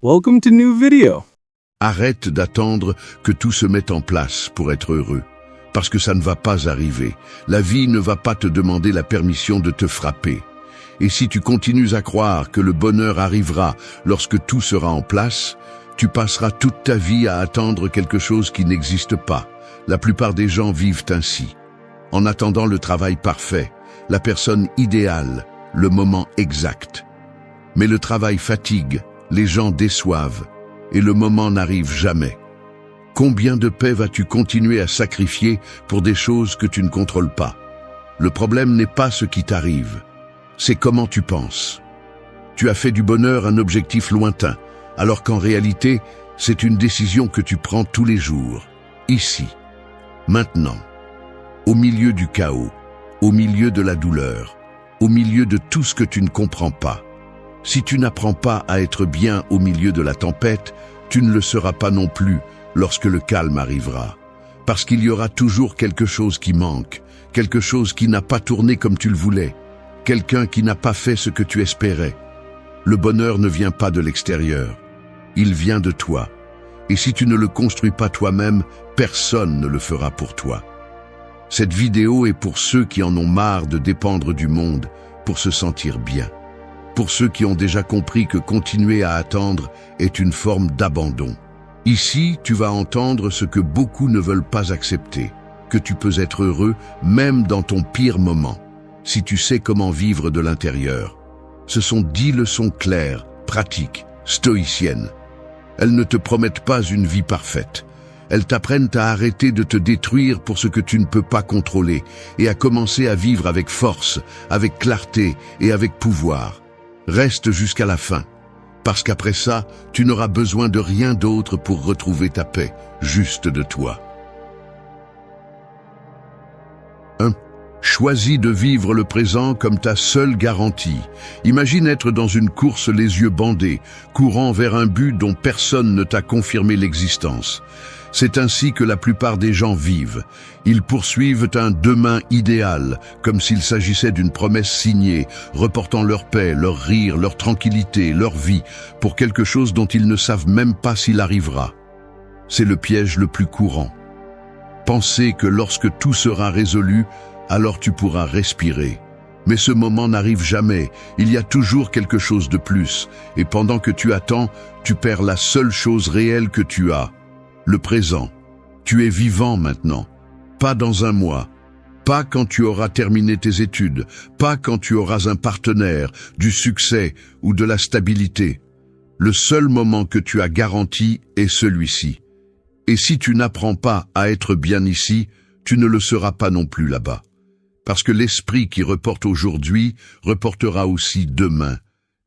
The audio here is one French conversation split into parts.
Welcome to new video. Arrête d'attendre que tout se mette en place pour être heureux, parce que ça ne va pas arriver. La vie ne va pas te demander la permission de te frapper. Et si tu continues à croire que le bonheur arrivera lorsque tout sera en place, tu passeras toute ta vie à attendre quelque chose qui n'existe pas. La plupart des gens vivent ainsi, en attendant le travail parfait, la personne idéale, le moment exact. Mais le travail fatigue, les gens déçoivent, et le moment n'arrive jamais. Combien de paix vas-tu continuer à sacrifier pour des choses que tu ne contrôles pas? Le problème n'est pas ce qui t'arrive, c'est comment tu penses. Tu as fait du bonheur un objectif lointain, alors qu'en réalité, c'est une décision que tu prends tous les jours, ici, maintenant, au milieu du chaos, au milieu de la douleur, au milieu de tout ce que tu ne comprends pas. Si tu n'apprends pas à être bien au milieu de la tempête, tu ne le seras pas non plus lorsque le calme arrivera. Parce qu'il y aura toujours quelque chose qui manque, quelque chose qui n'a pas tourné comme tu le voulais, quelqu'un qui n'a pas fait ce que tu espérais. Le bonheur ne vient pas de l'extérieur, il vient de toi. Et si tu ne le construis pas toi-même, personne ne le fera pour toi. Cette vidéo est pour ceux qui en ont marre de dépendre du monde pour se sentir bien. Pour ceux qui ont déjà compris que continuer à attendre est une forme d'abandon. Ici, tu vas entendre ce que beaucoup ne veulent pas accepter, que tu peux être heureux même dans ton pire moment, si tu sais comment vivre de l'intérieur. Ce sont 10 leçons claires, pratiques, stoïciennes. Elles ne te promettent pas une vie parfaite. Elles t'apprennent à arrêter de te détruire pour ce que tu ne peux pas contrôler et à commencer à vivre avec force, avec clarté et avec pouvoir. Reste jusqu'à la fin, parce qu'après ça, tu n'auras besoin de rien d'autre pour retrouver ta paix, juste de toi. 1. Choisis de vivre le présent comme ta seule garantie. Imagine être dans une course les yeux bandés, courant vers un but dont personne ne t'a confirmé l'existence. C'est ainsi que la plupart des gens vivent. Ils poursuivent un demain idéal, comme s'il s'agissait d'une promesse signée, reportant leur paix, leur rire, leur tranquillité, leur vie, pour quelque chose dont ils ne savent même pas s'il arrivera. C'est le piège le plus courant. Penser que lorsque tout sera résolu, alors tu pourras respirer. Mais ce moment n'arrive jamais, il y a toujours quelque chose de plus, et pendant que tu attends, tu perds la seule chose réelle que tu as. Le présent. Tu es vivant maintenant. Pas dans un mois. Pas quand tu auras terminé tes études. Pas quand tu auras un partenaire, du succès ou de la stabilité. Le seul moment que tu as garanti est celui-ci. Et si tu n'apprends pas à être bien ici, tu ne le seras pas non plus là-bas. Parce que l'esprit qui reporte aujourd'hui reportera aussi demain.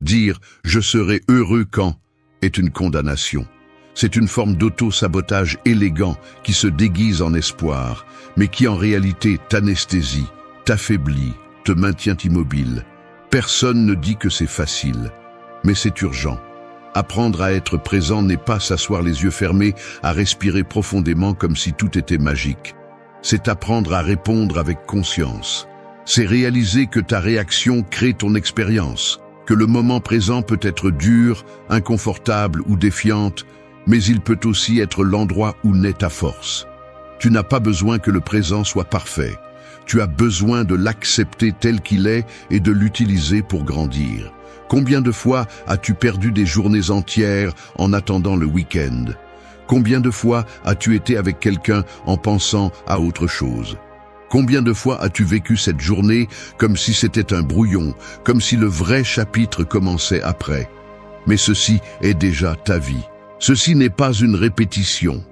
Dire « je serai heureux quand » est une condamnation. C'est une forme d'auto-sabotage élégant qui se déguise en espoir, mais qui en réalité t'anesthésie, t'affaiblit, te maintient immobile. Personne ne dit que c'est facile, mais c'est urgent. Apprendre à être présent n'est pas s'asseoir les yeux fermés, à respirer profondément comme si tout était magique. C'est apprendre à répondre avec conscience. C'est réaliser que ta réaction crée ton expérience, que le moment présent peut être dur, inconfortable ou défiante, mais il peut aussi être l'endroit où naît ta force. Tu n'as pas besoin que le présent soit parfait. Tu as besoin de l'accepter tel qu'il est et de l'utiliser pour grandir. Combien de fois as-tu perdu des journées entières en attendant le week-end? Combien de fois as-tu été avec quelqu'un en pensant à autre chose? Combien de fois as-tu vécu cette journée comme si c'était un brouillon, comme si le vrai chapitre commençait après? Mais ceci est déjà ta vie. Ceci n'est pas une répétition.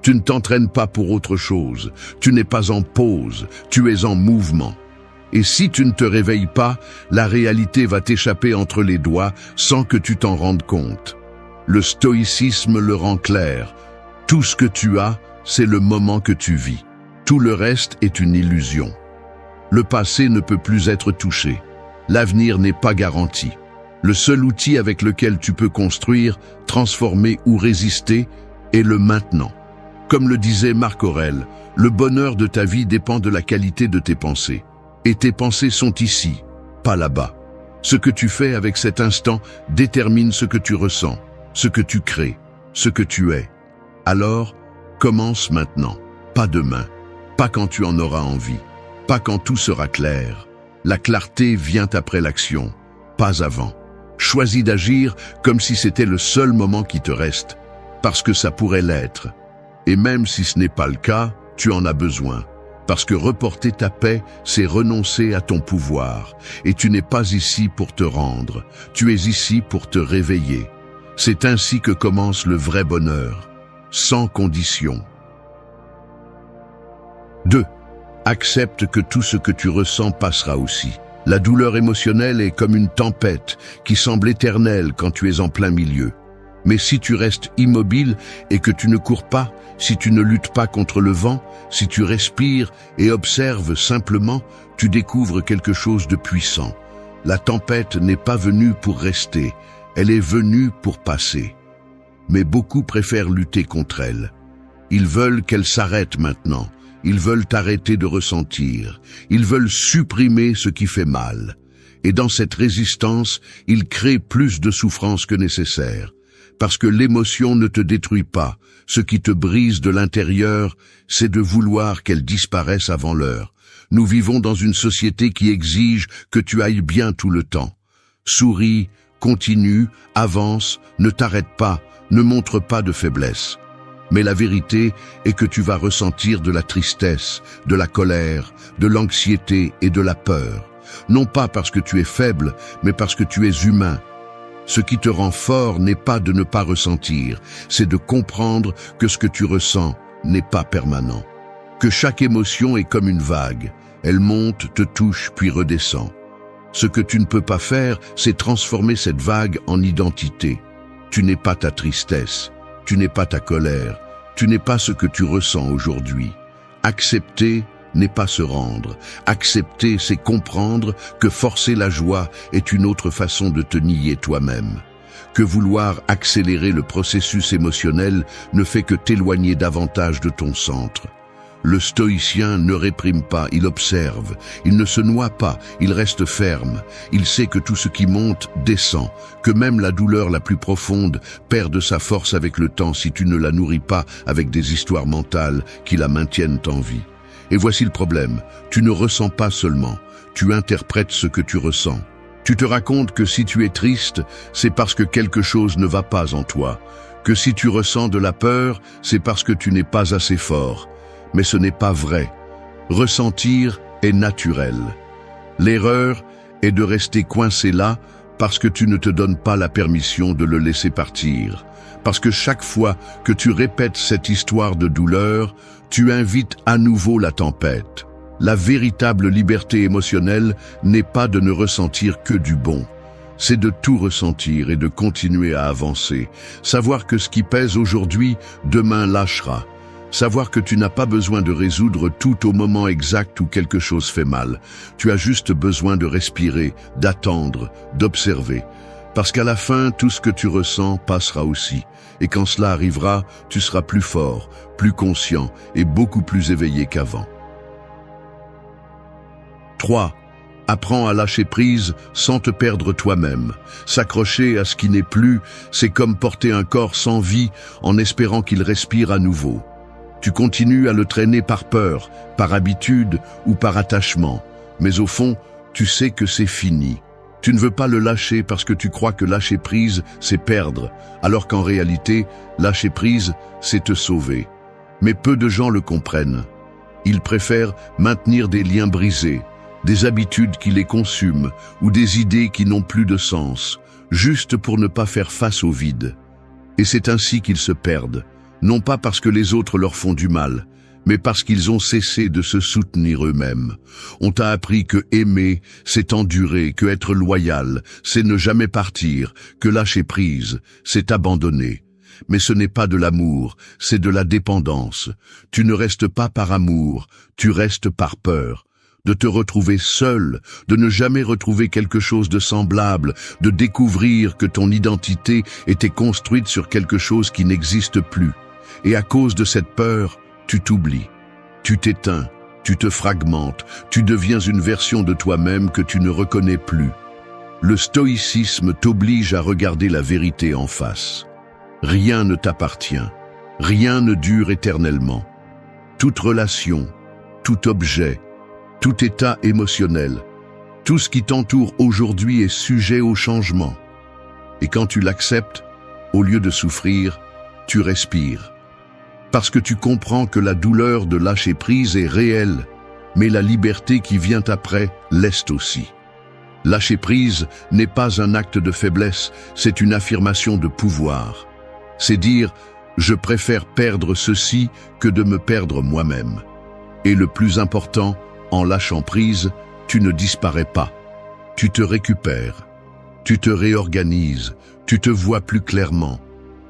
Tu ne t'entraînes pas pour autre chose. Tu n'es pas en pause, tu es en mouvement. Et si tu ne te réveilles pas, la réalité va t'échapper entre les doigts sans que tu t'en rendes compte. Le stoïcisme le rend clair. Tout ce que tu as, c'est le moment que tu vis. Tout le reste est une illusion. Le passé ne peut plus être touché. L'avenir n'est pas garanti. Le seul outil avec lequel tu peux construire, transformer ou résister est le maintenant. Comme le disait Marc Aurèle, le bonheur de ta vie dépend de la qualité de tes pensées. Et tes pensées sont ici, pas là-bas. Ce que tu fais avec cet instant détermine ce que tu ressens. ce que tu crées, ce que tu es. Alors, commence maintenant, pas demain, pas quand tu en auras envie, pas quand tout sera clair. La clarté vient après l'action, pas avant. Choisis d'agir comme si c'était le seul moment qui te reste, parce que ça pourrait l'être. Et même si ce n'est pas le cas, tu en as besoin. Parce que reporter ta paix, c'est renoncer à ton pouvoir. Et tu n'es pas ici pour te rendre, tu es ici pour te réveiller. C'est ainsi que commence le vrai bonheur, sans condition. 2. Accepte que tout ce que tu ressens passera aussi. La douleur émotionnelle est comme une tempête qui semble éternelle quand tu es en plein milieu. Mais si tu restes immobile et que tu ne cours pas, si tu ne luttes pas contre le vent, si tu respires et observes simplement, tu découvres quelque chose de puissant. La tempête n'est pas venue pour rester, elle est venue pour passer. Mais beaucoup préfèrent lutter contre elle. Ils veulent qu'elle s'arrête maintenant. Ils veulent arrêter de ressentir. Ils veulent supprimer ce qui fait mal. Et dans cette résistance, ils créent plus de souffrance que nécessaire. Parce que l'émotion ne te détruit pas. Ce qui te brise de l'intérieur, c'est de vouloir qu'elle disparaisse avant l'heure. Nous vivons dans une société qui exige que tu ailles bien tout le temps. Souris, continue, avance, ne t'arrête pas, ne montre pas de faiblesse. Mais la vérité est que tu vas ressentir de la tristesse, de la colère, de l'anxiété et de la peur. Non pas parce que tu es faible, mais parce que tu es humain. Ce qui te rend fort n'est pas de ne pas ressentir, c'est de comprendre que ce que tu ressens n'est pas permanent. Que chaque émotion est comme une vague. Elle monte, te touche, puis redescend. Ce que tu ne peux pas faire, c'est transformer cette vague en identité. Tu n'es pas ta tristesse, tu n'es pas ta colère, tu n'es pas ce que tu ressens aujourd'hui. Accepter n'est pas se rendre. Accepter, c'est comprendre que forcer la joie est une autre façon de te nier toi-même. Que vouloir accélérer le processus émotionnel ne fait que t'éloigner davantage de ton centre. Le stoïcien ne réprime pas, il observe. Il ne se noie pas, il reste ferme. Il sait que tout ce qui monte descend, que même la douleur la plus profonde perd de sa force avec le temps si tu ne la nourris pas avec des histoires mentales qui la maintiennent en vie. Et voici le problème, tu ne ressens pas seulement, tu interprètes ce que tu ressens. Tu te racontes que si tu es triste, c'est parce que quelque chose ne va pas en toi. Que si tu ressens de la peur, c'est parce que tu n'es pas assez fort. Mais ce n'est pas vrai. Ressentir est naturel. L'erreur est de rester coincé là parce que tu ne te donnes pas la permission de le laisser partir. Parce que chaque fois que tu répètes cette histoire de douleur, tu invites à nouveau la tempête. La véritable liberté émotionnelle n'est pas de ne ressentir que du bon. C'est de tout ressentir et de continuer à avancer. Savoir que ce qui pèse aujourd'hui, demain lâchera. Savoir que tu n'as pas besoin de résoudre tout au moment exact où quelque chose fait mal. Tu as juste besoin de respirer, d'attendre, d'observer. Parce qu'à la fin, tout ce que tu ressens passera aussi. Et quand cela arrivera, tu seras plus fort, plus conscient et beaucoup plus éveillé qu'avant. 3. Apprends à lâcher prise sans te perdre toi-même. S'accrocher à ce qui n'est plus, c'est comme porter un corps sans vie en espérant qu'il respire à nouveau. Tu continues à le traîner par peur, par habitude ou par attachement. Mais au fond, tu sais que c'est fini. Tu ne veux pas le lâcher parce que tu crois que lâcher prise, c'est perdre, alors qu'en réalité, lâcher prise, c'est te sauver. Mais peu de gens le comprennent. Ils préfèrent maintenir des liens brisés, des habitudes qui les consument ou des idées qui n'ont plus de sens, juste pour ne pas faire face au vide. Et c'est ainsi qu'ils se perdent, non pas parce que les autres leur font du mal, mais parce qu'ils ont cessé de se soutenir eux-mêmes. On t'a appris que aimer, c'est endurer, que être loyal, c'est ne jamais partir, que lâcher prise, c'est abandonner. Mais ce n'est pas de l'amour, c'est de la dépendance. Tu ne restes pas par amour, tu restes par peur. De te retrouver seul, de ne jamais retrouver quelque chose de semblable, de découvrir que ton identité était construite sur quelque chose qui n'existe plus. Et à cause de cette peur, tu t'oublies, tu t'éteins, tu te fragmentes, tu deviens une version de toi-même que tu ne reconnais plus. Le stoïcisme t'oblige à regarder la vérité en face. Rien ne t'appartient. Rien ne dure éternellement. Toute relation, tout objet, tout état émotionnel, tout ce qui t'entoure aujourd'hui est sujet au changement. Et quand tu l'acceptes, au lieu de souffrir, tu respires. Parce que tu comprends que la douleur de lâcher prise est réelle, mais la liberté qui vient après l'est aussi. Lâcher prise n'est pas un acte de faiblesse, c'est une affirmation de pouvoir. C'est dire « je préfère perdre ceci que de me perdre moi-même ». Et le plus important, en lâchant prise, tu ne disparais pas. Tu te récupères, tu te réorganises, tu te vois plus clairement,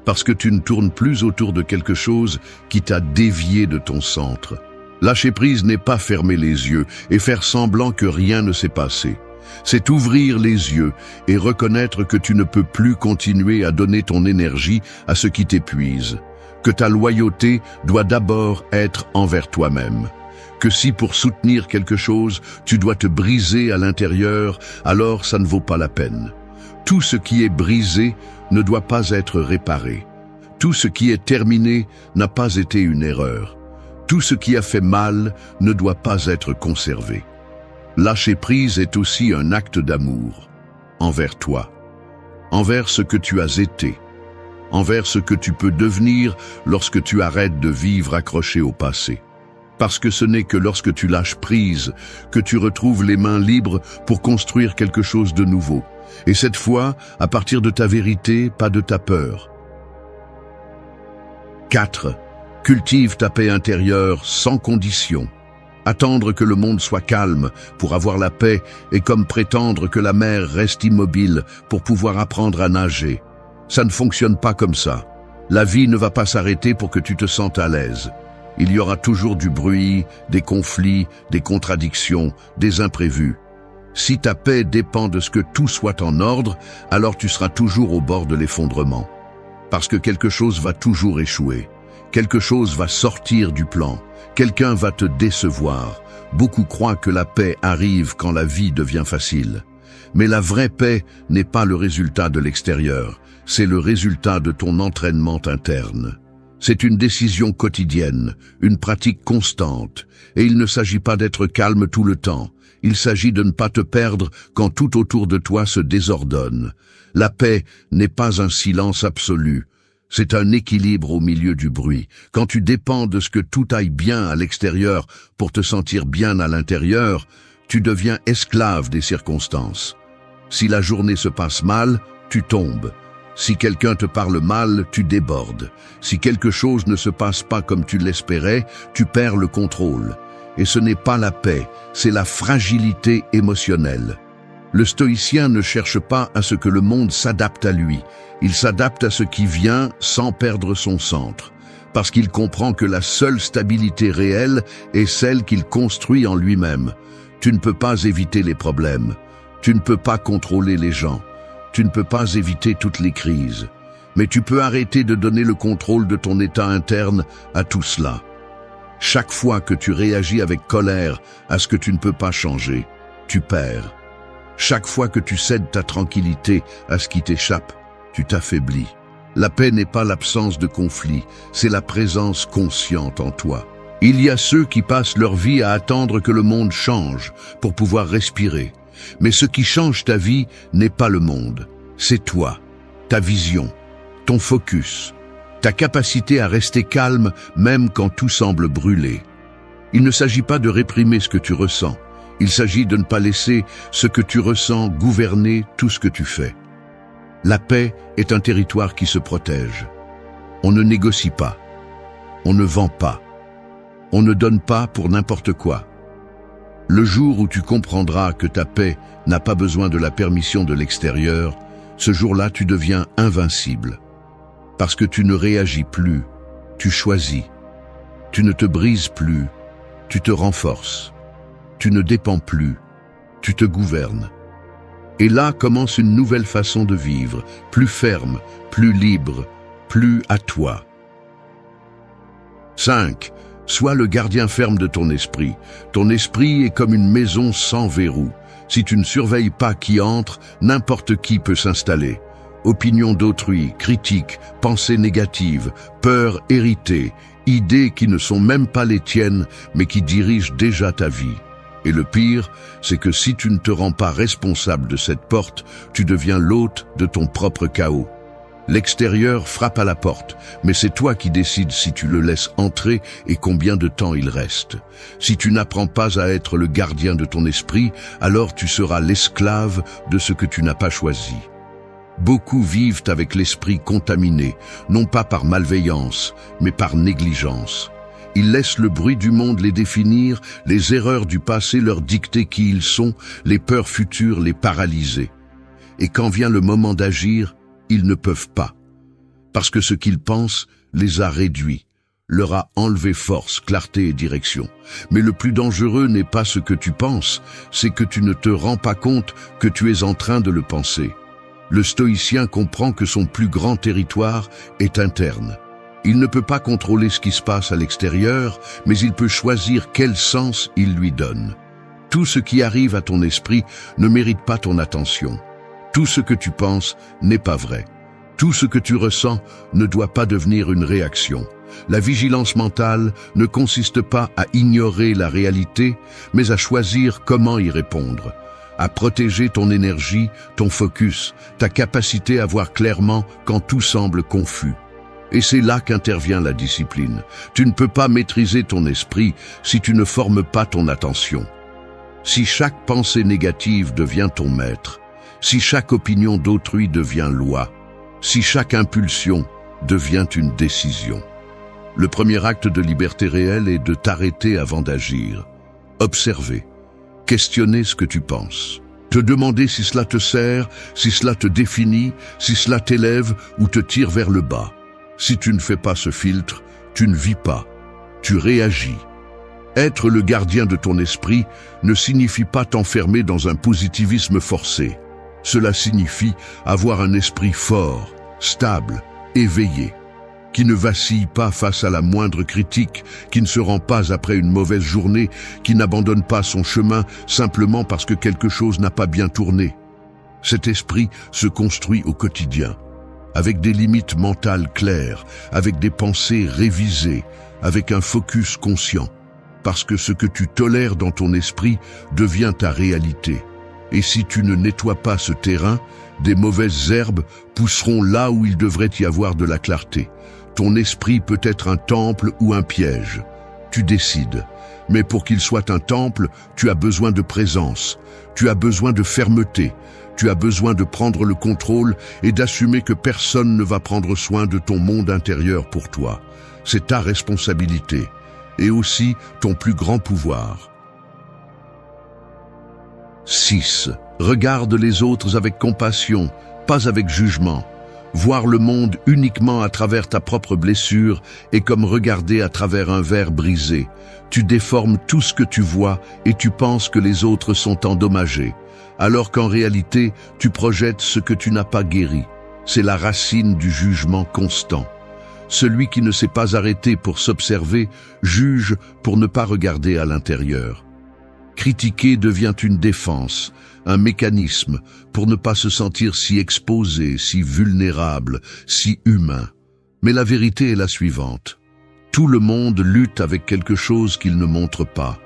parce que tu ne tournes plus autour de quelque chose qui t'a dévié de ton centre. Lâcher prise n'est pas fermer les yeux et faire semblant que rien ne s'est passé. C'est ouvrir les yeux et reconnaître que tu ne peux plus continuer à donner ton énergie à ce qui t'épuise, que ta loyauté doit d'abord être envers toi-même, que si pour soutenir quelque chose, tu dois te briser à l'intérieur, alors ça ne vaut pas la peine. Tout ce qui est brisé ne doit pas être réparé. Tout ce qui est terminé n'a pas été une erreur. Tout ce qui a fait mal ne doit pas être conservé. Lâcher prise est aussi un acte d'amour envers toi, envers ce que tu as été, envers ce que tu peux devenir lorsque tu arrêtes de vivre accroché au passé. Parce que ce n'est que lorsque tu lâches prise que tu retrouves les mains libres pour construire quelque chose de nouveau. Et cette fois, à partir de ta vérité, pas de ta peur. 4. Cultive ta paix intérieure sans condition. Attendre que le monde soit calme pour avoir la paix est comme prétendre que la mer reste immobile pour pouvoir apprendre à nager. Ça ne fonctionne pas comme ça. La vie ne va pas s'arrêter pour que tu te sentes à l'aise. Il y aura toujours du bruit, des conflits, des contradictions, des imprévus. Si ta paix dépend de ce que tout soit en ordre, alors tu seras toujours au bord de l'effondrement. Parce que quelque chose va toujours échouer. Quelque chose va sortir du plan. Quelqu'un va te décevoir. Beaucoup croient que la paix arrive quand la vie devient facile. Mais la vraie paix n'est pas le résultat de l'extérieur. C'est le résultat de ton entraînement interne. C'est une décision quotidienne, une pratique constante. Et il ne s'agit pas d'être calme tout le temps. Il s'agit de ne pas te perdre quand tout autour de toi se désordonne. La paix n'est pas un silence absolu. C'est un équilibre au milieu du bruit. Quand tu dépends de ce que tout aille bien à l'extérieur pour te sentir bien à l'intérieur, tu deviens esclave des circonstances. Si la journée se passe mal, tu tombes. Si quelqu'un te parle mal, tu débordes. Si quelque chose ne se passe pas comme tu l'espérais, tu perds le contrôle. Et ce n'est pas la paix, c'est la fragilité émotionnelle. Le stoïcien ne cherche pas à ce que le monde s'adapte à lui. Il s'adapte à ce qui vient sans perdre son centre, parce qu'il comprend que la seule stabilité réelle est celle qu'il construit en lui-même. Tu ne peux pas éviter les problèmes. Tu ne peux pas contrôler les gens. Tu ne peux pas éviter toutes les crises. Mais tu peux arrêter de donner le contrôle de ton état interne à tout cela. Chaque fois que tu réagis avec colère à ce que tu ne peux pas changer, tu perds. Chaque fois que tu cèdes ta tranquillité à ce qui t'échappe, tu t'affaiblis. La paix n'est pas l'absence de conflit, c'est la présence consciente en toi. Il y a ceux qui passent leur vie à attendre que le monde change pour pouvoir respirer. Mais ce qui change ta vie n'est pas le monde, c'est toi, ta vision, ton focus, ta capacité à rester calme même quand tout semble brûler. Il ne s'agit pas de réprimer ce que tu ressens, il s'agit de ne pas laisser ce que tu ressens gouverner tout ce que tu fais. La paix est un territoire qui se protège. On ne négocie pas, on ne vend pas, on ne donne pas pour n'importe quoi. Le jour où tu comprendras que ta paix n'a pas besoin de la permission de l'extérieur, ce jour-là tu deviens invincible. Parce que tu ne réagis plus, tu choisis. Tu ne te brises plus, tu te renforces. Tu ne dépends plus, tu te gouvernes. Et là commence une nouvelle façon de vivre, plus ferme, plus libre, plus à toi. 5. Sois le gardien ferme de ton esprit. Ton esprit est comme une maison sans verrou. Si tu ne surveilles pas qui entre, n'importe qui peut s'installer. opinions d'autrui, critiques, pensées négatives, peurs héritées, idées qui ne sont même pas les tiennes, mais qui dirigent déjà ta vie. Et le pire, c'est que si tu ne te rends pas responsable de cette porte, tu deviens l'hôte de ton propre chaos. L'extérieur frappe à la porte, mais c'est toi qui décides si tu le laisses entrer et combien de temps il reste. Si tu n'apprends pas à être le gardien de ton esprit, alors tu seras l'esclave de ce que tu n'as pas choisi. Beaucoup vivent avec l'esprit contaminé, non pas par malveillance, mais par négligence. Ils laissent le bruit du monde les définir, les erreurs du passé leur dicter qui ils sont, les peurs futures les paralyser. Et quand vient le moment d'agir, ils ne peuvent pas. Parce que ce qu'ils pensent les a réduits, leur a enlevé force, clarté et direction. Mais le plus dangereux n'est pas ce que tu penses, c'est que tu ne te rends pas compte que tu es en train de le penser. Le stoïcien comprend que son plus grand territoire est interne. Il ne peut pas contrôler ce qui se passe à l'extérieur, mais il peut choisir quel sens il lui donne. Tout ce qui arrive à ton esprit ne mérite pas ton attention. Tout ce que tu penses n'est pas vrai. Tout ce que tu ressens ne doit pas devenir une réaction. La vigilance mentale ne consiste pas à ignorer la réalité, mais à choisir comment y répondre. À protéger ton énergie, ton focus, ta capacité à voir clairement quand tout semble confus. Et c'est là qu'intervient la discipline. Tu ne peux pas maîtriser ton esprit si tu ne formes pas ton attention. Si chaque pensée négative devient ton maître, si chaque opinion d'autrui devient loi, si chaque impulsion devient une décision. Le premier acte de liberté réelle est de t'arrêter avant d'agir. Observer. Questionner ce que tu penses. Te demander si cela te sert, si cela te définit, si cela t'élève ou te tire vers le bas. Si tu ne fais pas ce filtre, tu ne vis pas, tu réagis. Être le gardien de ton esprit ne signifie pas t'enfermer dans un positivisme forcé. Cela signifie avoir un esprit fort, stable, éveillé, qui ne vacille pas face à la moindre critique, qui ne se rend pas après une mauvaise journée, qui n'abandonne pas son chemin simplement parce que quelque chose n'a pas bien tourné. Cet esprit se construit au quotidien, avec des limites mentales claires, avec des pensées révisées, avec un focus conscient, parce que ce que tu tolères dans ton esprit devient ta réalité. Et si tu ne nettoies pas ce terrain, des mauvaises herbes pousseront là où il devrait y avoir de la clarté. Ton esprit peut être un temple ou un piège. Tu décides. Mais pour qu'il soit un temple, tu as besoin de présence. Tu as besoin de fermeté. Tu as besoin de prendre le contrôle et d'assumer que personne ne va prendre soin de ton monde intérieur pour toi. C'est ta responsabilité et aussi ton plus grand pouvoir. 6. Regarde les autres avec compassion, pas avec jugement. Voir le monde uniquement à travers ta propre blessure est comme regarder à travers un verre brisé. Tu déformes tout ce que tu vois et tu penses que les autres sont endommagés, alors qu'en réalité, tu projettes ce que tu n'as pas guéri. C'est la racine du jugement constant. Celui qui ne s'est pas arrêté pour s'observer juge pour ne pas regarder à l'intérieur. Critiquer devient une défense, un mécanisme pour ne pas se sentir si exposé, si vulnérable, si humain. Mais la vérité est la suivante. Tout le monde lutte avec quelque chose qu'il ne montre pas.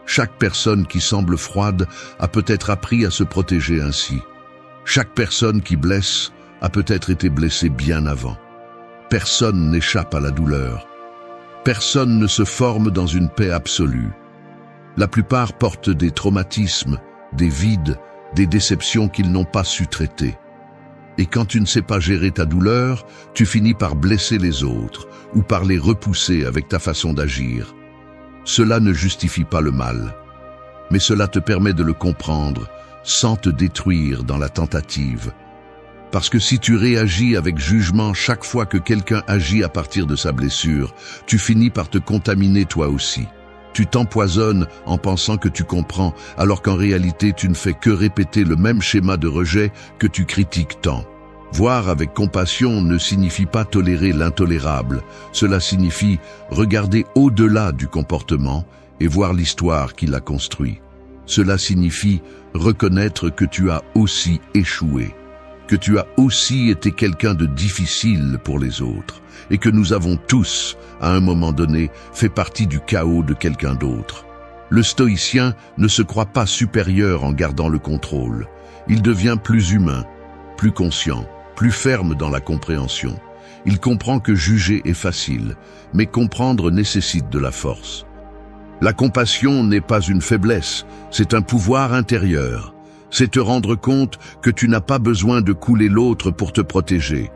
Chaque personne qui semble froide a peut-être appris à se protéger ainsi. Chaque personne qui blesse a peut-être été blessée bien avant. Personne n'échappe à la douleur. Personne ne se forme dans une paix absolue. La plupart portent des traumatismes, des vides, des déceptions qu'ils n'ont pas su traiter. Et quand tu ne sais pas gérer ta douleur, tu finis par blesser les autres ou par les repousser avec ta façon d'agir. Cela ne justifie pas le mal, mais cela te permet de le comprendre sans te détruire dans la tentative. Parce que si tu réagis avec jugement chaque fois que quelqu'un agit à partir de sa blessure, tu finis par te contaminer toi aussi. Tu t'empoisonnes en pensant que tu comprends, alors qu'en réalité tu ne fais que répéter le même schéma de rejet que tu critiques tant. Voir avec compassion ne signifie pas tolérer l'intolérable. Cela signifie regarder au-delà du comportement et voir l'histoire qui l'a construit. Cela signifie reconnaître que tu as aussi échoué. que tu as aussi été quelqu'un de difficile pour les autres et que nous avons tous, à un moment donné, fait partie du chaos de quelqu'un d'autre. Le stoïcien ne se croit pas supérieur en gardant le contrôle. Il devient plus humain, plus conscient, plus ferme dans la compréhension. Il comprend que juger est facile, mais comprendre nécessite de la force. La compassion n'est pas une faiblesse, c'est un pouvoir intérieur. C'est te rendre compte que tu n'as pas besoin de couler l'autre pour te protéger.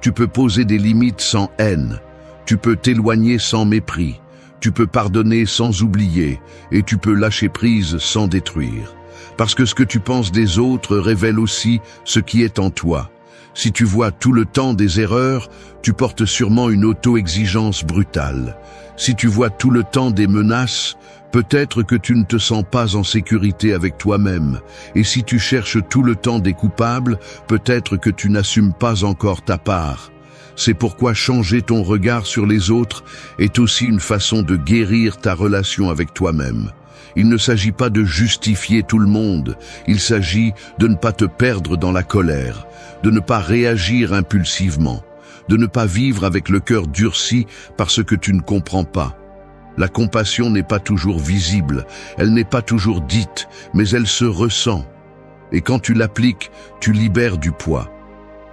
Tu peux poser des limites sans haine. Tu peux t'éloigner sans mépris. Tu peux pardonner sans oublier. Et tu peux lâcher prise sans détruire. Parce que ce que tu penses des autres révèle aussi ce qui est en toi. Si tu vois tout le temps des erreurs, tu portes sûrement une auto-exigence brutale. Si tu vois tout le temps des menaces, peut-être que tu ne te sens pas en sécurité avec toi-même. Et si tu cherches tout le temps des coupables, peut-être que tu n'assumes pas encore ta part. C'est pourquoi changer ton regard sur les autres est aussi une façon de guérir ta relation avec toi-même. Il ne s'agit pas de justifier tout le monde, il s'agit de ne pas te perdre dans la colère, de ne pas réagir impulsivement, de ne pas vivre avec le cœur durci parce que tu ne comprends pas. La compassion n'est pas toujours visible, elle n'est pas toujours dite, mais elle se ressent. Et quand tu l'appliques, tu libères du poids.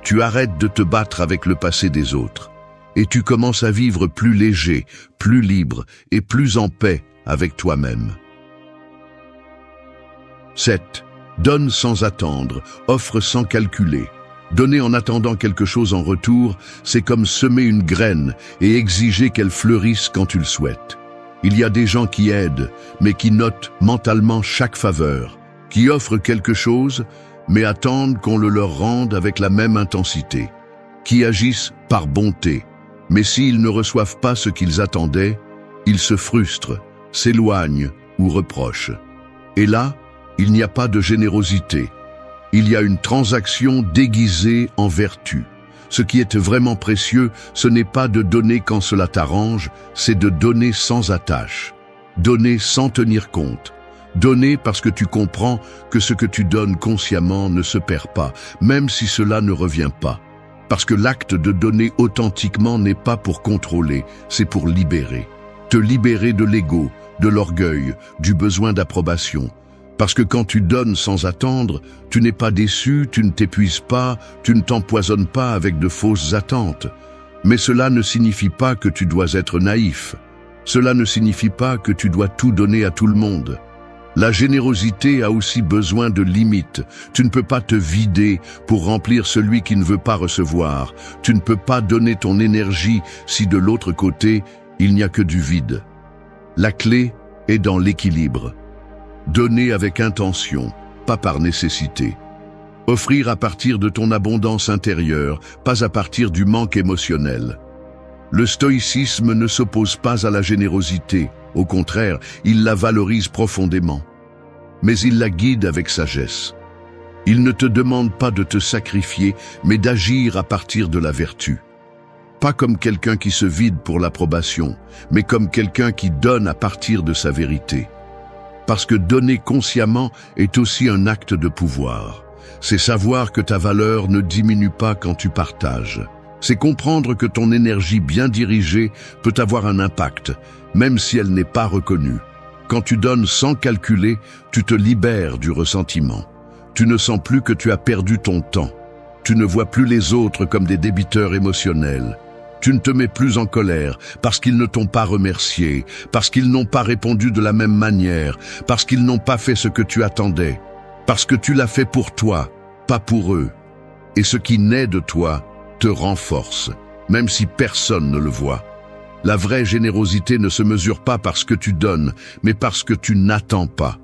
Tu arrêtes de te battre avec le passé des autres. Et tu commences à vivre plus léger, plus libre et plus en paix avec toi-même. 7. Donne sans attendre, offre sans calculer. Donner en attendant quelque chose en retour, c'est comme semer une graine et exiger qu'elle fleurisse quand tu le souhaites. Il y a des gens qui aident, mais qui notent mentalement chaque faveur, qui offrent quelque chose, mais attendent qu'on le leur rende avec la même intensité, qui agissent par bonté, mais s'ils ne reçoivent pas ce qu'ils attendaient, ils se frustrent, s'éloignent ou reprochent. Et là, il n'y a pas de générosité. Il y a une transaction déguisée en vertu. Ce qui est vraiment précieux, ce n'est pas de donner quand cela t'arrange, c'est de donner sans attache. Donner sans tenir compte. Donner parce que tu comprends que ce que tu donnes consciemment ne se perd pas, même si cela ne revient pas. Parce que l'acte de donner authentiquement n'est pas pour contrôler, c'est pour libérer. Te libérer de l'ego, de l'orgueil, du besoin d'approbation. Parce que quand tu donnes sans attendre, tu n'es pas déçu, tu ne t'épuises pas, tu ne t'empoisonnes pas avec de fausses attentes. Mais cela ne signifie pas que tu dois être naïf. Cela ne signifie pas que tu dois tout donner à tout le monde. La générosité a aussi besoin de limites. Tu ne peux pas te vider pour remplir celui qui ne veut pas recevoir. Tu ne peux pas donner ton énergie si de l'autre côté, il n'y a que du vide. La clé est dans l'équilibre. Donner avec intention, pas par nécessité. Offrir à partir de ton abondance intérieure, pas à partir du manque émotionnel. Le stoïcisme ne s'oppose pas à la générosité, au contraire, il la valorise profondément. Mais il la guide avec sagesse. Il ne te demande pas de te sacrifier, mais d'agir à partir de la vertu. Pas comme quelqu'un qui se vide pour l'approbation, mais comme quelqu'un qui donne à partir de sa vérité. Parce que donner consciemment est aussi un acte de pouvoir. C'est savoir que ta valeur ne diminue pas quand tu partages. C'est comprendre que ton énergie bien dirigée peut avoir un impact, même si elle n'est pas reconnue. Quand tu donnes sans calculer, tu te libères du ressentiment. Tu ne sens plus que tu as perdu ton temps. Tu ne vois plus les autres comme des débiteurs émotionnels. Tu ne te mets plus en colère parce qu'ils ne t'ont pas remercié, parce qu'ils n'ont pas répondu de la même manière, parce qu'ils n'ont pas fait ce que tu attendais, parce que tu l'as fait pour toi, pas pour eux. Et ce qui naît de toi te renforce, même si personne ne le voit. La vraie générosité ne se mesure pas par ce que tu donnes, mais parce que tu n'attends pas.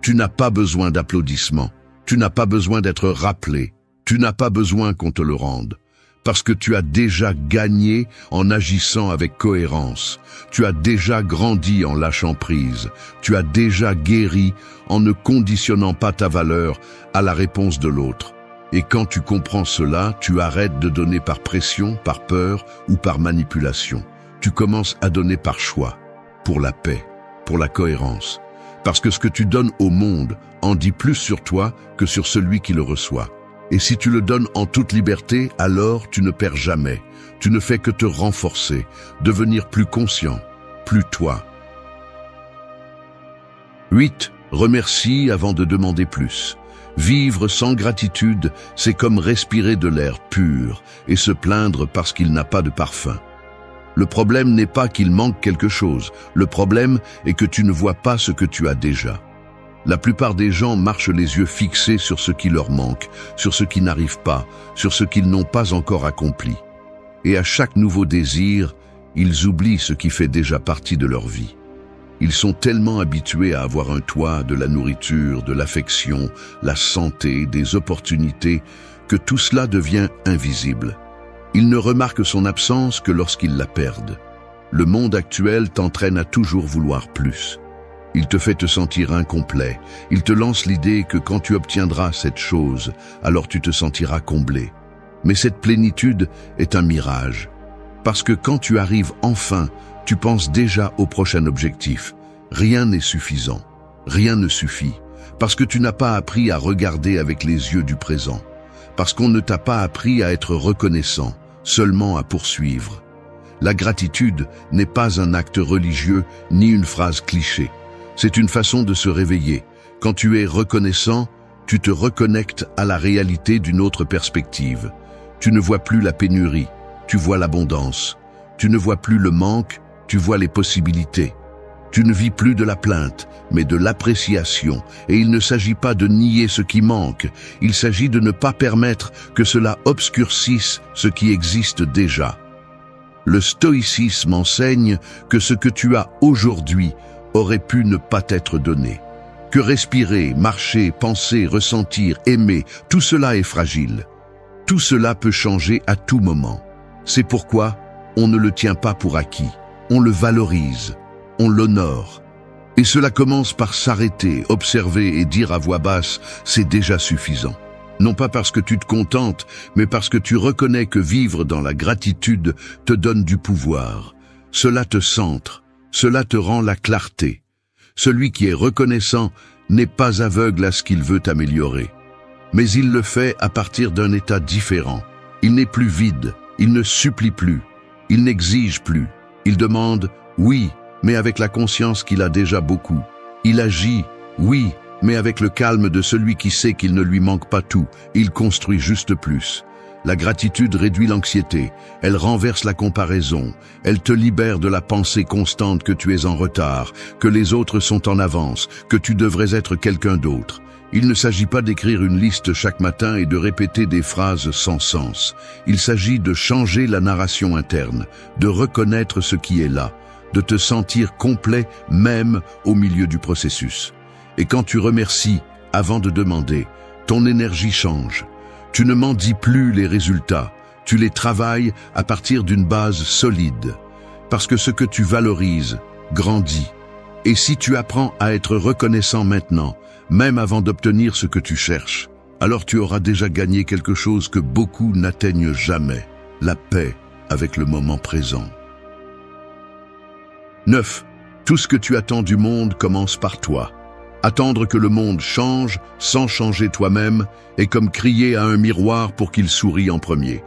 Tu n'as pas besoin d'applaudissements, tu n'as pas besoin d'être rappelé, tu n'as pas besoin qu'on te le rende. Parce que tu as déjà gagné en agissant avec cohérence. Tu as déjà grandi en lâchant prise. Tu as déjà guéri en ne conditionnant pas ta valeur à la réponse de l'autre. Et quand tu comprends cela, tu arrêtes de donner par pression, par peur ou par manipulation. Tu commences à donner par choix, pour la paix, pour la cohérence. Parce que ce que tu donnes au monde en dit plus sur toi que sur celui qui le reçoit. Et si tu le donnes en toute liberté, alors tu ne perds jamais. Tu ne fais que te renforcer, devenir plus conscient, plus toi. 8. Remercie avant de demander plus. Vivre sans gratitude, c'est comme respirer de l'air pur et se plaindre parce qu'il n'a pas de parfum. Le problème n'est pas qu'il manque quelque chose, le problème est que tu ne vois pas ce que tu as déjà. La plupart des gens marchent les yeux fixés sur ce qui leur manque, sur ce qui n'arrive pas, sur ce qu'ils n'ont pas encore accompli. Et à chaque nouveau désir, ils oublient ce qui fait déjà partie de leur vie. Ils sont tellement habitués à avoir un toit, de la nourriture, de l'affection, la santé, des opportunités, que tout cela devient invisible. Ils ne remarquent son absence que lorsqu'ils la perdent. Le monde actuel t'entraîne à toujours vouloir plus. Il te fait te sentir incomplet. Il te lance l'idée que quand tu obtiendras cette chose, alors tu te sentiras comblé. Mais cette plénitude est un mirage. Parce que quand tu arrives enfin, tu penses déjà au prochain objectif. Rien n'est suffisant. Rien ne suffit. Parce que tu n'as pas appris à regarder avec les yeux du présent. Parce qu'on ne t'a pas appris à être reconnaissant, seulement à poursuivre. La gratitude n'est pas un acte religieux ni une phrase cliché. C'est une façon de se réveiller. Quand tu es reconnaissant, tu te reconnectes à la réalité d'une autre perspective. Tu ne vois plus la pénurie, tu vois l'abondance. Tu ne vois plus le manque, tu vois les possibilités. Tu ne vis plus de la plainte, mais de l'appréciation. Et il ne s'agit pas de nier ce qui manque, il s'agit de ne pas permettre que cela obscurcisse ce qui existe déjà. Le stoïcisme enseigne que ce que tu as aujourd'hui aurait pu ne pas t'être donné. Que respirer, marcher, penser, ressentir, aimer, tout cela est fragile. Tout cela peut changer à tout moment. C'est pourquoi on ne le tient pas pour acquis. On le valorise, on l'honore. Et cela commence par s'arrêter, observer et dire à voix basse « c'est déjà suffisant ». Non pas parce que tu te contentes, mais parce que tu reconnais que vivre dans la gratitude te donne du pouvoir. Cela te centre, cela te rend la clarté. Celui qui est reconnaissant n'est pas aveugle à ce qu'il veut améliorer. Mais il le fait à partir d'un état différent. Il n'est plus vide, il ne supplie plus, il n'exige plus. Il demande « oui », mais avec la conscience qu'il a déjà beaucoup. Il agit « oui », mais avec le calme de celui qui sait qu'il ne lui manque pas tout. Il construit juste plus. La gratitude réduit l'anxiété, elle renverse la comparaison, elle te libère de la pensée constante que tu es en retard, que les autres sont en avance, que tu devrais être quelqu'un d'autre. Il ne s'agit pas d'écrire une liste chaque matin et de répéter des phrases sans sens. Il s'agit de changer la narration interne, de reconnaître ce qui est là, de te sentir complet même au milieu du processus. Et quand tu remercies avant de demander, ton énergie change. Tu ne mendis plus les résultats, tu les travailles à partir d'une base solide. Parce que ce que tu valorises grandit. Et si tu apprends à être reconnaissant maintenant, même avant d'obtenir ce que tu cherches, alors tu auras déjà gagné quelque chose que beaucoup n'atteignent jamais, la paix avec le moment présent. 9. Tout ce que tu attends du monde commence par toi. Attendre que le monde change sans changer toi-même est comme crier à un miroir pour qu'il sourie en premier.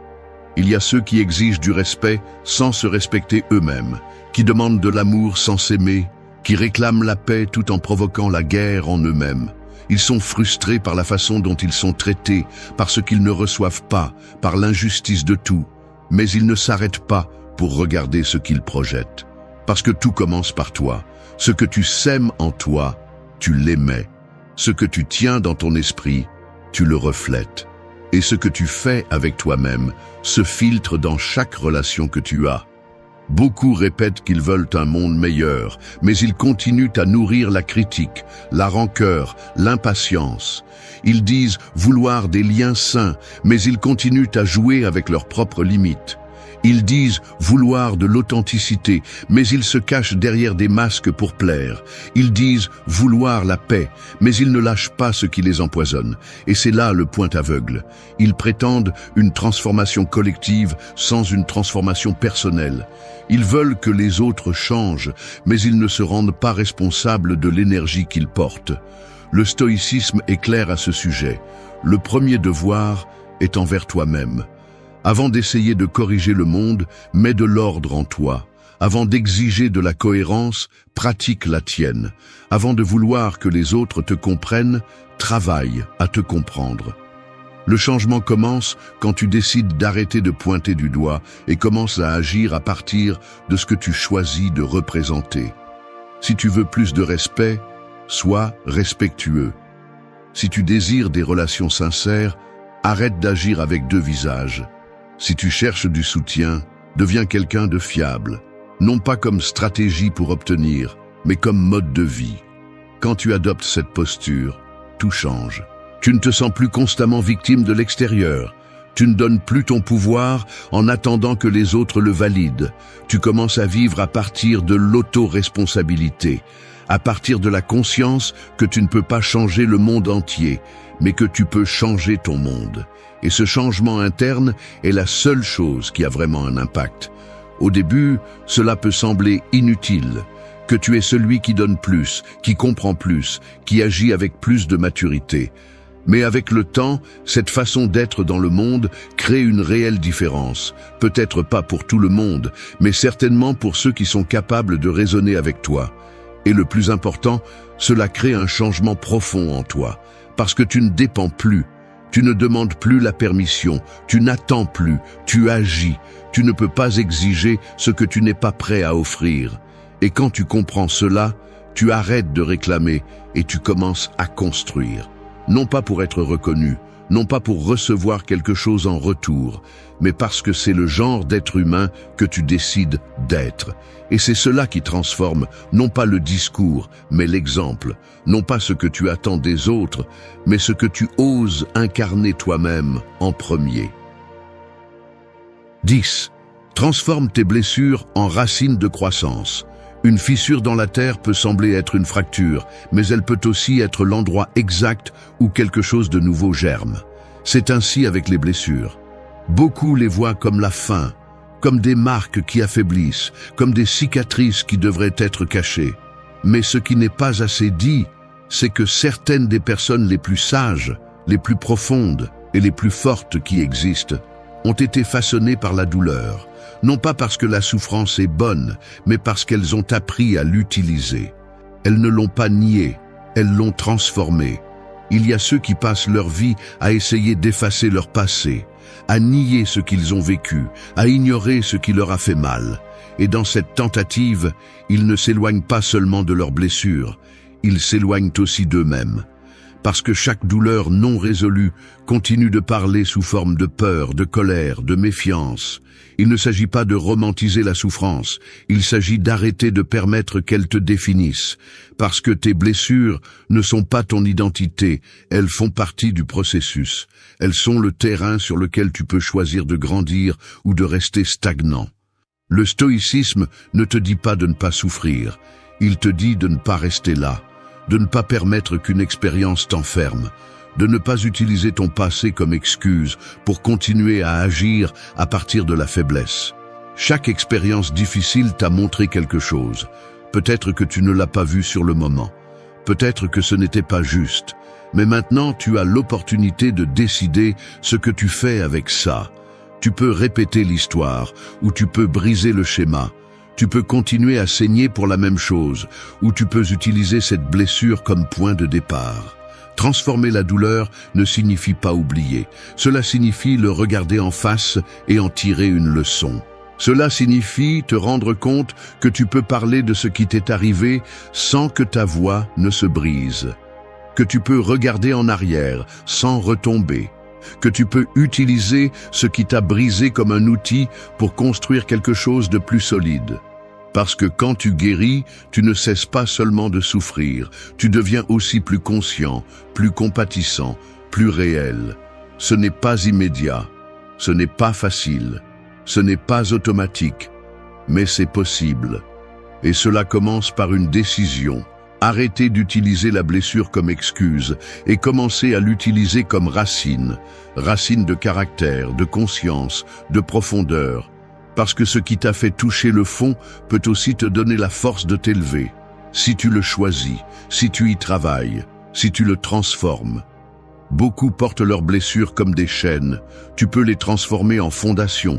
Il y a ceux qui exigent du respect sans se respecter eux-mêmes, qui demandent de l'amour sans s'aimer, qui réclament la paix tout en provoquant la guerre en eux-mêmes. Ils sont frustrés par la façon dont ils sont traités, par ce qu'ils ne reçoivent pas, par l'injustice de tout. Mais ils ne s'arrêtent pas pour regarder ce qu'ils projettent. Parce que tout commence par toi. Ce que tu sèmes en toi, tu l'émets. Ce que tu tiens dans ton esprit, tu le reflètes. Et ce que tu fais avec toi-même se filtre dans chaque relation que tu as. Beaucoup répètent qu'ils veulent un monde meilleur, mais ils continuent à nourrir la critique, la rancœur, l'impatience. Ils disent vouloir des liens sains, mais ils continuent à jouer avec leurs propres limites. Ils disent vouloir de l'authenticité, mais ils se cachent derrière des masques pour plaire. Ils disent vouloir la paix, mais ils ne lâchent pas ce qui les empoisonne. Et c'est là le point aveugle. Ils prétendent une transformation collective sans une transformation personnelle. Ils veulent que les autres changent, mais ils ne se rendent pas responsables de l'énergie qu'ils portent. Le stoïcisme est clair à ce sujet. Le premier devoir est envers toi-même. Avant d'essayer de corriger le monde, mets de l'ordre en toi. Avant d'exiger de la cohérence, pratique la tienne. Avant de vouloir que les autres te comprennent, travaille à te comprendre. Le changement commence quand tu décides d'arrêter de pointer du doigt et commences à agir à partir de ce que tu choisis de représenter. Si tu veux plus de respect, sois respectueux. Si tu désires des relations sincères, arrête d'agir avec deux visages. Si tu cherches du soutien, deviens quelqu'un de fiable. Non pas comme stratégie pour obtenir, mais comme mode de vie. Quand tu adoptes cette posture, tout change. Tu ne te sens plus constamment victime de l'extérieur. Tu ne donnes plus ton pouvoir en attendant que les autres le valident. Tu commences à vivre à partir de l'auto-responsabilité, à partir de la conscience que tu ne peux pas changer le monde entier, mais que tu peux changer ton monde. Et ce changement interne est la seule chose qui a vraiment un impact. Au début, cela peut sembler inutile, que tu es celui qui donne plus, qui comprend plus, qui agit avec plus de maturité. Mais avec le temps, cette façon d'être dans le monde crée une réelle différence. Peut-être pas pour tout le monde, mais certainement pour ceux qui sont capables de raisonner avec toi. Et le plus important, cela crée un changement profond en toi, parce que tu ne dépends plus. Tu ne demandes plus la permission, tu n'attends plus, tu agis. Tu ne peux pas exiger ce que tu n'es pas prêt à offrir. Et quand tu comprends cela, tu arrêtes de réclamer et tu commences à construire. Non pas pour être reconnu, non pas pour recevoir quelque chose en retour, mais parce que c'est le genre d'être humain que tu décides d'être. Et c'est cela qui transforme, non pas le discours, mais l'exemple, non pas ce que tu attends des autres, mais ce que tu oses incarner toi-même en premier. 10. Transforme tes blessures en racines de croissance. Une fissure dans la terre peut sembler être une fracture, mais elle peut aussi être l'endroit exact où quelque chose de nouveau germe. C'est ainsi avec les blessures. Beaucoup les voient comme la fin, comme des marques qui affaiblissent, comme des cicatrices qui devraient être cachées. Mais ce qui n'est pas assez dit, c'est que certaines des personnes les plus sages, les plus profondes et les plus fortes qui existent ont été façonnées par la douleur. Non pas parce que la souffrance est bonne, mais parce qu'elles ont appris à l'utiliser. Elles ne l'ont pas niée, elles l'ont transformée. Il y a ceux qui passent leur vie à essayer d'effacer leur passé, à nier ce qu'ils ont vécu, à ignorer ce qui leur a fait mal. Et dans cette tentative, ils ne s'éloignent pas seulement de leurs blessures, ils s'éloignent aussi d'eux-mêmes. Parce que chaque douleur non résolue continue de parler sous forme de peur, de colère, de méfiance. Il ne s'agit pas de romantiser la souffrance, il s'agit d'arrêter de permettre qu'elle te définisse. Parce que tes blessures ne sont pas ton identité, elles font partie du processus. Elles sont le terrain sur lequel tu peux choisir de grandir ou de rester stagnant. Le stoïcisme ne te dit pas de ne pas souffrir, il te dit de ne pas rester là, de ne pas permettre qu'une expérience t'enferme, de ne pas utiliser ton passé comme excuse pour continuer à agir à partir de la faiblesse. Chaque expérience difficile t'a montré quelque chose. Peut-être que tu ne l'as pas vu sur le moment. Peut-être que ce n'était pas juste. Mais maintenant, tu as l'opportunité de décider ce que tu fais avec ça. Tu peux répéter l'histoire ou tu peux briser le schéma. Tu peux continuer à saigner pour la même chose, ou tu peux utiliser cette blessure comme point de départ. Transformer la douleur ne signifie pas oublier. Cela signifie le regarder en face et en tirer une leçon. Cela signifie te rendre compte que tu peux parler de ce qui t'est arrivé sans que ta voix ne se brise. Que tu peux regarder en arrière sans retomber. Que tu peux utiliser ce qui t'a brisé comme un outil pour construire quelque chose de plus solide. Parce que quand tu guéris, tu ne cesses pas seulement de souffrir, tu deviens aussi plus conscient, plus compatissant, plus réel. Ce n'est pas immédiat, ce n'est pas facile, ce n'est pas automatique, mais c'est possible. Et cela commence par une décision. Arrêtez d'utiliser la blessure comme excuse et commencez à l'utiliser comme racine de caractère, de conscience, de profondeur. Parce que ce qui t'a fait toucher le fond peut aussi te donner la force de t'élever. Si tu le choisis, si tu y travailles, si tu le transformes. Beaucoup portent leurs blessures comme des chaînes. Tu peux les transformer en fondation.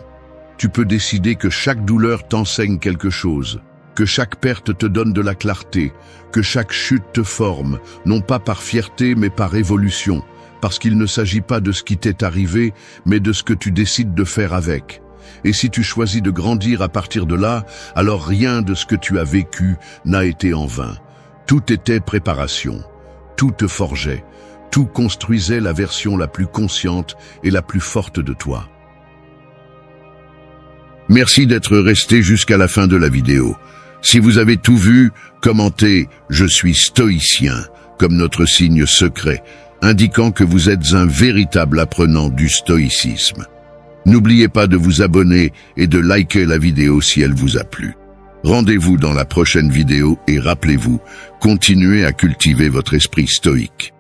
Tu peux décider que chaque douleur t'enseigne quelque chose, que chaque perte te donne de la clarté, que chaque chute te forme, non pas par fierté mais par évolution, parce qu'il ne s'agit pas de ce qui t'est arrivé, mais de ce que tu décides de faire avec. Et si tu choisis de grandir à partir de là, alors rien de ce que tu as vécu n'a été en vain. Tout était préparation, tout te forgeait, tout construisait la version la plus consciente et la plus forte de toi. Merci d'être resté jusqu'à la fin de la vidéo. Si vous avez tout vu, commentez « Je suis stoïcien » comme notre signe secret, indiquant que vous êtes un véritable apprenant du stoïcisme. N'oubliez pas de vous abonner et de liker la vidéo si elle vous a plu. Rendez-vous dans la prochaine vidéo et rappelez-vous, continuez à cultiver votre esprit stoïque.